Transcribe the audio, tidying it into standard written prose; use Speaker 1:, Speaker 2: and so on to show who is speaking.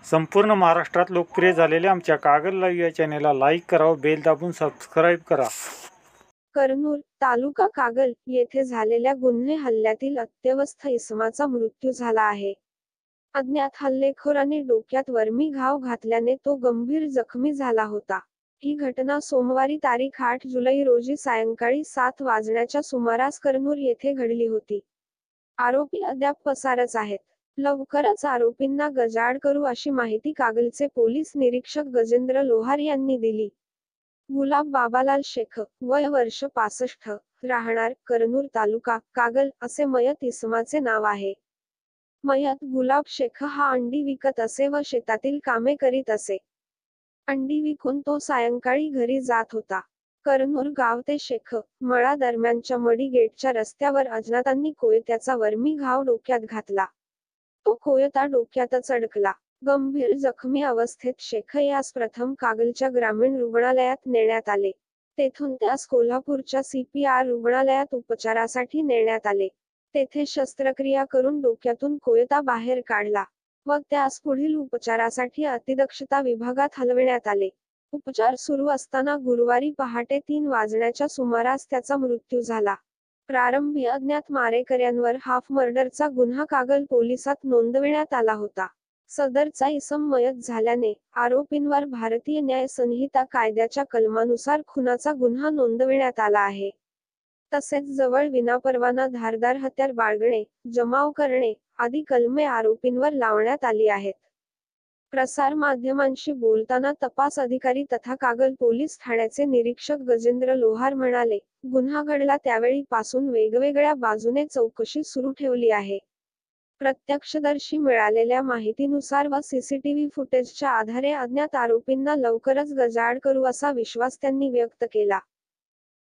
Speaker 1: संपूर्ण महाराष्ट्रात लोकप्रिय झालेल्या आमच्या कागल लाईव्ह या चॅनेलला लाईक करा व बेल दाबून सबस्क्राईब करा.
Speaker 2: करनूर, तालुका कागल येथे झालेल्या गुन्हे हल्ल्यातील अत्यवस्थ इसमाचा मृत्यू झाला आहे. अज्ञात हल्लेखोराने डोक्यात वर्मी घाव घातल्याने तो गंभीर जखमी झाला होता. ही घटना सोमवारी तारीख 8 जुलै रोजी सायंकाळी 7 वाजण्याच्या सुमारास करनूर येथे घडली होती. आरोपी अद्याप पसारच आहेत. लवकरच आरोपींना गजाआड करू अशी माहिती कागलचे पोलीस निरीक्षक गजेंद्र लोहार यांनी दिली. गुलाब बाबालाल शेख, वय वर्ष 65, राहणार करनूर तालुका कागल असे मयत इसमाचे नाव आहे. मयत गुलाब शेख हा अंडी विकत असे व शेतातील कामे करीत असे. अंडी विकून तो सायंकाळी घरी जात होता. करनूर गाव ते शेख मळा दरम्यानच्या मडी गेटच्या रस्त्यावर अज्ञातांनी कोयत्याचा वर्मी घाव डोक्यात घातला. तो कोयता डोक्यातच अडकला. गंभीर जखमी अवस्थेत शेख यास प्रथम कागलच्या ग्रामीण रुग्णालयात नेण्यात आले. तेथून त्यास कोल्हापूरच्या CPR रुग्णालयात उपचारासाठी नेण्यात आले. तेथे शस्त्रक्रिया करून डोक्यातून कोयता बाहेर काढला व त्यास पुढील उपचारासाठी अतिदक्षता विभागात हलविण्यात आले. उपचार सुरू असताना गुरुवारी पहाटे 3 वाजण्याच्या सुमारास त्याचा मृत्यू झाला. प्रारंभी अज्ञात मारेकऱ्यांवर हाफ मर्डरचा गुन्हा कागल पोलिसात नोंदविण्यात आला होता. सदरचा इसम मयत झाल्याने आरोपींवर भारतीय न्याय संहिता कायद्याच्या कलमानुसार खुनाचा गुन्हा नोंदविण्यात आला आहे. तसेच जवळ विनापरवाना धारदार हत्यार बाळगणे, जमाव करणे आदी कलमे आरोपींवर लावण्यात आली आहेत. प्रसार माध्यमांशी बोलताना तपास अधिकारी तथा कागल पोलीस ठाण्याचे निरीक्षक गजेंद्र लोहार म्हणाले, गुन्हा घडला त्यावेळी पासून वेगवेगळ्या बाजूने चौकशी सुरू ठेवली आहे. प्रत्यक्षदर्शी मिळालेल्या माहितीनुसार व CCTV फुटेजच्या आधारे अज्ञात आरोपींना लवकरच गजाआड करू असा विश्वास त्यांनी व्यक्त केला.